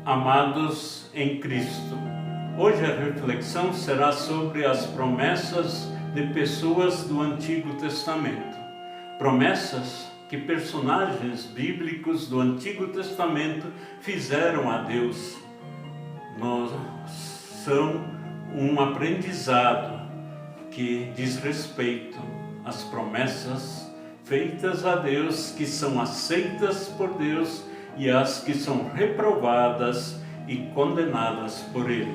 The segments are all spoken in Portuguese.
Amados em Cristo, hoje a reflexão será sobre as promessas de pessoas do Antigo Testamento. Promessas que personagens bíblicos do Antigo Testamento fizeram a Deus. São um aprendizado que diz respeito às promessas feitas a Deus, que são aceitas por Deus, e as que são reprovadas e condenadas por Ele.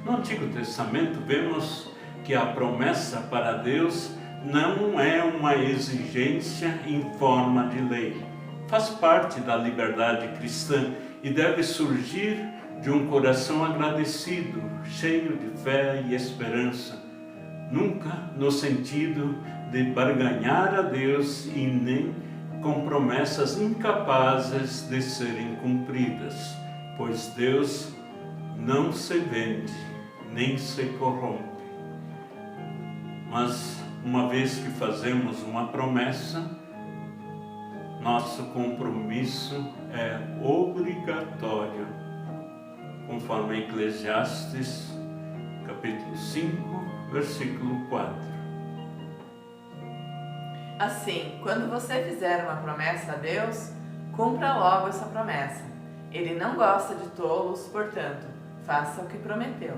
No Antigo Testamento vemos que a promessa para Deus não é uma exigência em forma de lei. Faz parte da liberdade cristã e deve surgir de um coração agradecido, cheio de fé e esperança. Nunca no sentido de barganhar a Deus e nem com promessas incapazes de serem cumpridas, pois Deus não se vende, nem se corrompe. Mas uma vez que fazemos uma promessa, nosso compromisso é obrigatório, conforme Eclesiastes, capítulo 5, versículo 4. Assim, quando você fizer uma promessa a Deus, cumpra logo essa promessa. Ele não gosta de tolos, portanto, faça o que prometeu.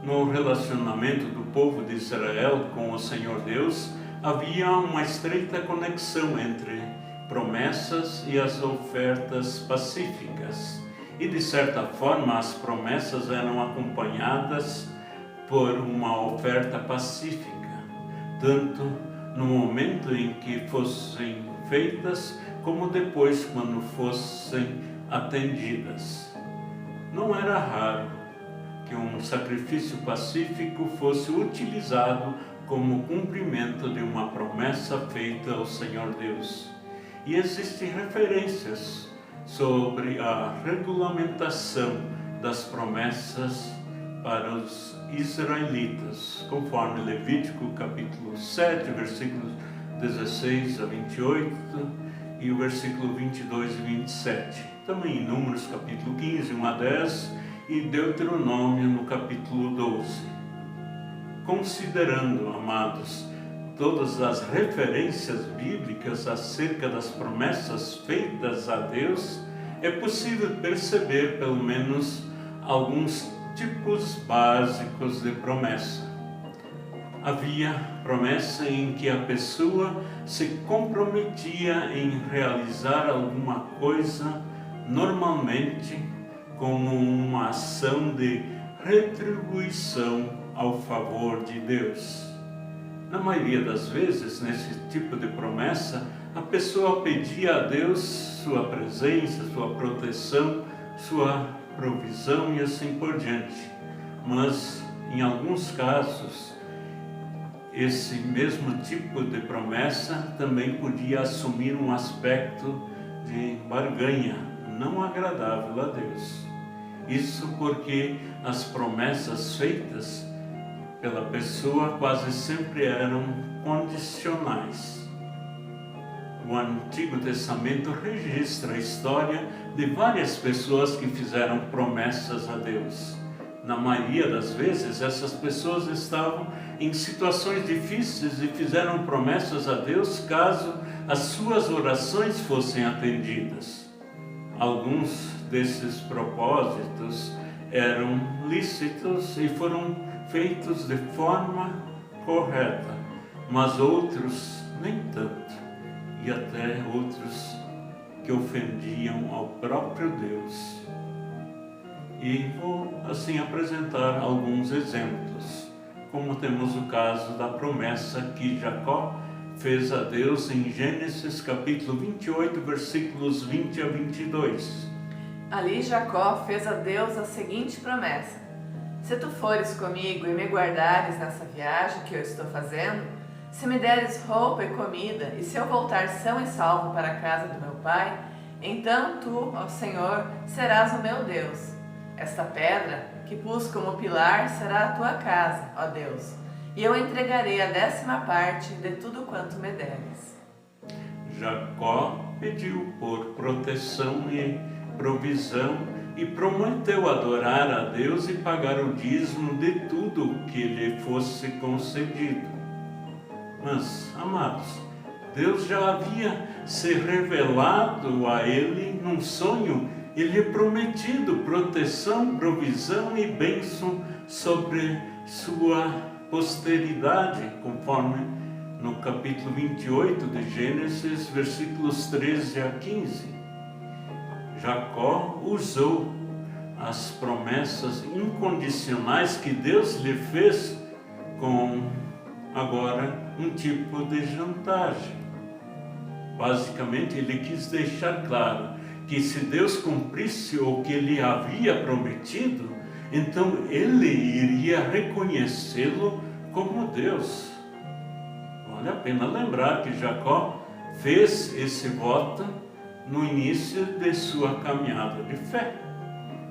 No relacionamento do povo de Israel com o Senhor Deus, havia uma estreita conexão entre promessas e as ofertas pacíficas. E de certa forma as promessas eram acompanhadas por uma oferta pacífica, tanto no momento em que fossem feitas, como depois quando fossem atendidas. Não era raro que um sacrifício pacífico fosse utilizado como cumprimento de uma promessa feita ao Senhor Deus. E existem referências sobre a regulamentação das promessas para os israelitas, conforme Levítico capítulo 7, versículos 16 a 28 e o versículo 22 e 27. Também em Números capítulo 15, 1 a 10 e Deuteronômio no capítulo 12. Considerando, amados, todas as referências bíblicas acerca das promessas feitas a Deus, é possível perceber pelo menos alguns tipos básicos de promessa. Havia promessa em que a pessoa se comprometia em realizar alguma coisa, normalmente como uma ação de retribuição ao favor de Deus. Na maioria das vezes, nesse tipo de promessa, a pessoa pedia a Deus sua presença, sua proteção, sua provisão e assim por diante. Mas, em alguns casos, esse mesmo tipo de promessa também podia assumir um aspecto de barganha, não agradável a Deus. Isso porque as promessas feitas pela pessoa quase sempre eram condicionais. O Antigo Testamento registra a história de várias pessoas que fizeram promessas a Deus. Na maioria das vezes, essas pessoas estavam em situações difíceis e fizeram promessas a Deus caso as suas orações fossem atendidas. Alguns desses propósitos eram lícitos e foram feitos de forma correta, mas outros nem tanto. E até outros que ofendiam ao próprio Deus. E vou assim apresentar alguns exemplos, como temos o caso da promessa que Jacó fez a Deus em Gênesis capítulo 28, versículos 20 a 22. Ali Jacó fez a Deus a seguinte promessa: se tu fores comigo e me guardares nessa viagem que eu estou fazendo, se me deres roupa e comida, e se eu voltar são e salvo para a casa do meu pai, então tu, ó Senhor, serás o meu Deus. Esta pedra que pus como pilar será a tua casa, ó Deus, e eu entregarei a 10ª parte de tudo quanto me deres. Jacó pediu por proteção e provisão e prometeu adorar a Deus e pagar o dízimo de tudo que lhe fosse concedido. Mas, amados, Deus já havia se revelado a ele num sonho e lhe prometido proteção, provisão e bênção sobre sua posteridade, conforme no capítulo 28 de Gênesis, versículos 13 a 15. Jacó usou as promessas incondicionais que Deus lhe fez com agora um tipo de chantagem. Basicamente, ele quis deixar claro que se Deus cumprisse o que ele havia prometido, então ele iria reconhecê-lo como Deus. Vale a pena lembrar que Jacó fez esse voto no início de sua caminhada de fé,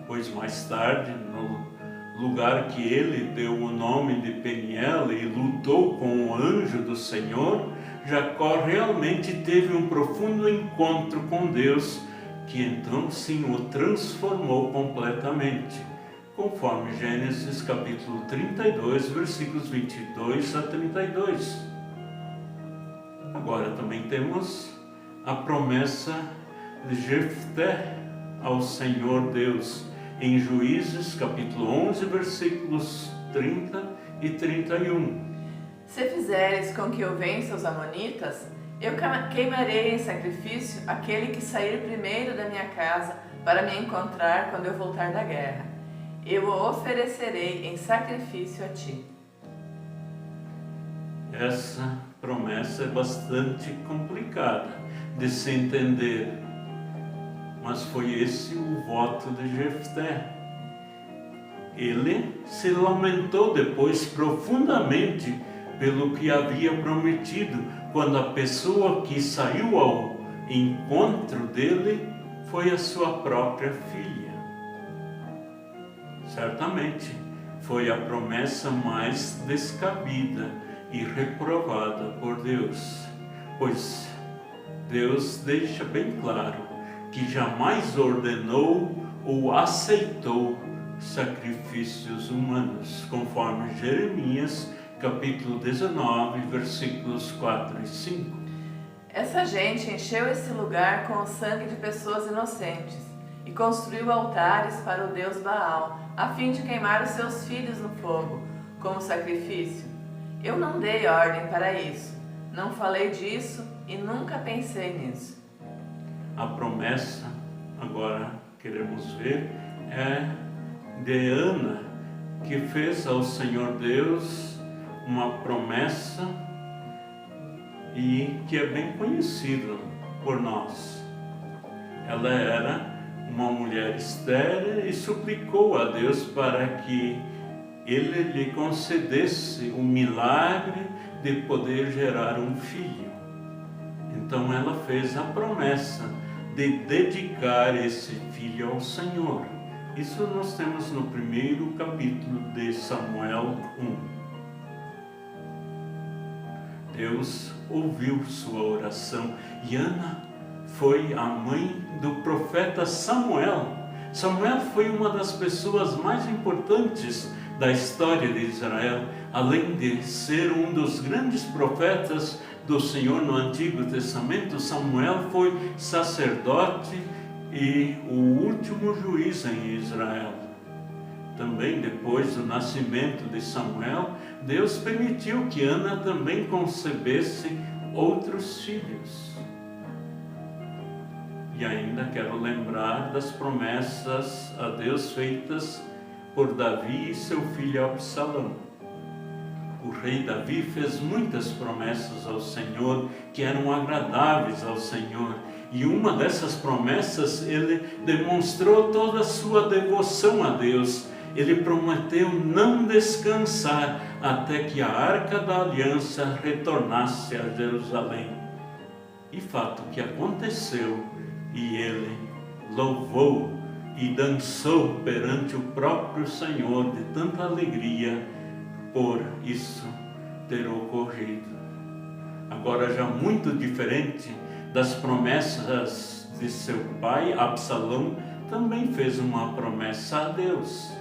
pois mais tarde, no lugar que ele deu o nome de Peniel e lutou com o anjo do Senhor, Jacó realmente teve um profundo encontro com Deus, que então sim o transformou completamente, conforme Gênesis capítulo 32, versículos 22 a 32. Agora também temos a promessa de Jefté ao Senhor Deus, em Juízes capítulo 11, versículos 30 e 31. Se fizeres com que eu vença os amonitas, eu queimarei em sacrifício aquele que sair primeiro da minha casa para me encontrar quando eu voltar da guerra. Eu o oferecerei em sacrifício a ti. Essa promessa é bastante complicada de se entender, mas foi esse o voto de Jefté. Ele se lamentou depois profundamente pelo que havia prometido, quando a pessoa que saiu ao encontro dele foi a sua própria filha. Certamente foi a promessa mais descabida e reprovada por Deus, pois Deus deixa bem claro que jamais ordenou ou aceitou sacrifícios humanos, conforme Jeremias capítulo 19, versículos 4 e 5. Essa gente encheu esse lugar com o sangue de pessoas inocentes e construiu altares para o deus Baal, a fim de queimar os seus filhos no fogo, como sacrifício. Eu não dei ordem para isso, não falei disso e nunca pensei nisso. A promessa, agora queremos ver, é de Ana, que fez ao Senhor Deus uma promessa e que é bem conhecida por nós. Ela era uma mulher estéril e suplicou a Deus para que Ele lhe concedesse o milagre de poder gerar um filho. Então ela fez a promessa de dedicar esse filho ao Senhor. Isso nós temos no primeiro capítulo de Samuel 1. Deus ouviu sua oração e Ana foi a mãe do profeta Samuel. Samuel foi uma das pessoas mais importantes da história de Israel, além de ser um dos grandes profetas do Senhor no Antigo Testamento. Samuel foi sacerdote e o último juiz em Israel. Também depois do nascimento de Samuel, Deus permitiu que Ana também concebesse outros filhos. E ainda quero lembrar das promessas a Deus feitas por Davi e seu filho Absalão. O rei Davi fez muitas promessas ao Senhor que eram agradáveis ao Senhor. E uma dessas promessas, ele demonstrou toda a sua devoção a Deus. Ele prometeu não descansar até que a Arca da Aliança retornasse a Jerusalém. E fato que aconteceu, e ele louvou e dançou perante o próprio Senhor de tanta alegria por isso ter ocorrido. Agora já muito diferente das promessas de seu pai, Absalão, também fez uma promessa a Deus.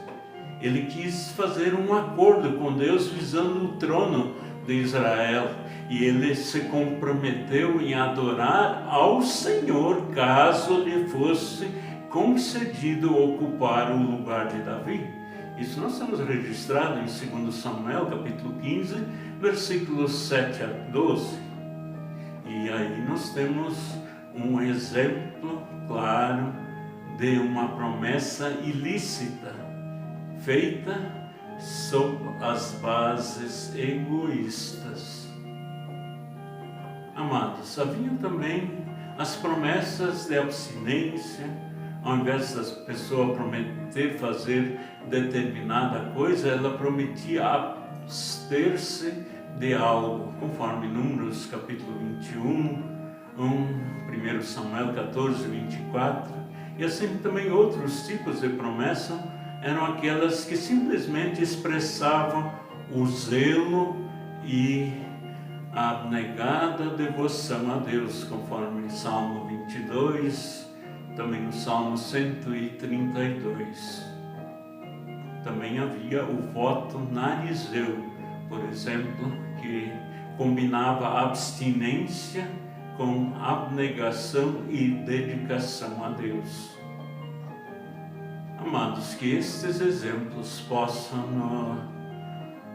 Ele quis fazer um acordo com Deus visando o trono de Israel. E ele se comprometeu em adorar ao Senhor caso lhe fosse concedido ocupar o lugar de Davi. Isso nós temos registrado em 2 Samuel, capítulo 15, versículos 7 a 12. E aí nós temos um exemplo claro de uma promessa ilícita, feita sob as bases egoístas. Amados, havia também as promessas de abstinência. Ao invés da pessoa prometer fazer determinada coisa, ela prometia abster-se de algo, conforme Números capítulo 21, 1 Samuel 14, 24. E assim também outros tipos de promessa eram aquelas que simplesmente expressavam o zelo e a abnegada devoção a Deus, conforme Salmo 22, também no Salmo 132. Também havia o voto narizeu, por exemplo, que combinava abstinência com abnegação e dedicação a Deus. Amados, que estes exemplos possam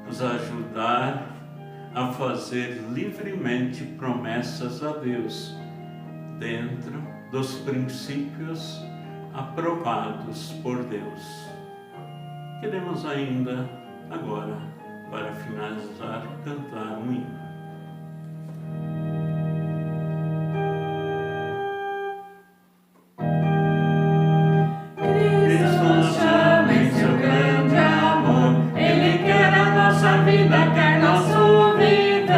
nos ajudar a fazer livremente promessas a Deus, dentro dos princípios aprovados por Deus. Queremos ainda, agora, para finalizar, cantar um hino. Cristo nos chama em seu grande amor, Ele quer a nossa vida, quer nosso viver.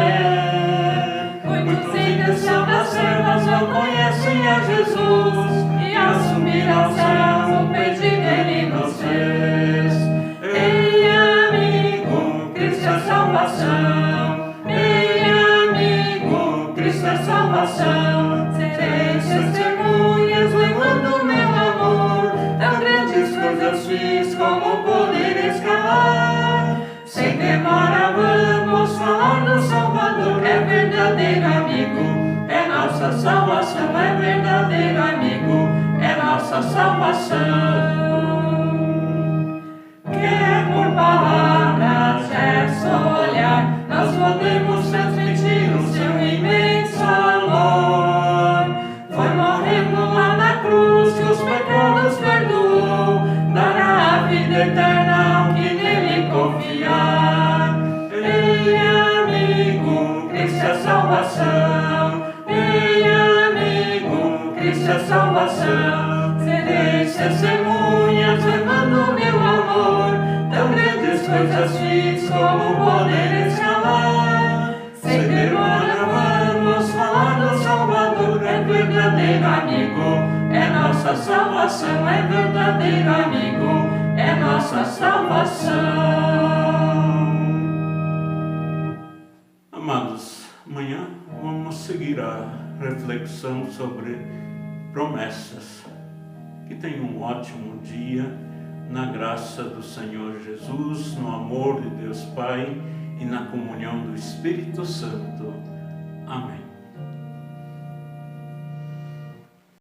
Muitos em questão das trevas não conhecem a Jesus, e assumir ao céu o pedido Ele nos fez. Ei, amigo, Cristo é salvação. Ei, amigo, Cristo é salvação. Sereis testemunhas levando meu amor, tão grandes coisas fiz, como poder escalar. Sem demora vamos falar do Salvador, é verdadeiro amigo, é nossa salvação, é verdadeiro amigo, é nossa salvação. Quer por palavras, gesto, olhar, nós podemos transmitir o seu imenso amor. Foi morrendo lá na cruz que os pecados perdoou, dará a vida eterna ao que nele confiar. Ei, amigo, Cristo é salvação. Ei, amigo, Cristo é salvação. Sereis testemunhas levando meu amor, tão grandes coisas fiz, como poder escalar. Sem demora vamos falar do Salvador, é verdadeiro amigo, é nossa salvação, é verdadeiro amigo, é nossa salvação. Amados, amanhã vamos seguir a reflexão sobre promessas. Que tenham um ótimo dia, na graça do Senhor Jesus, no amor de Deus Pai e na comunhão do Espírito Santo. Amém.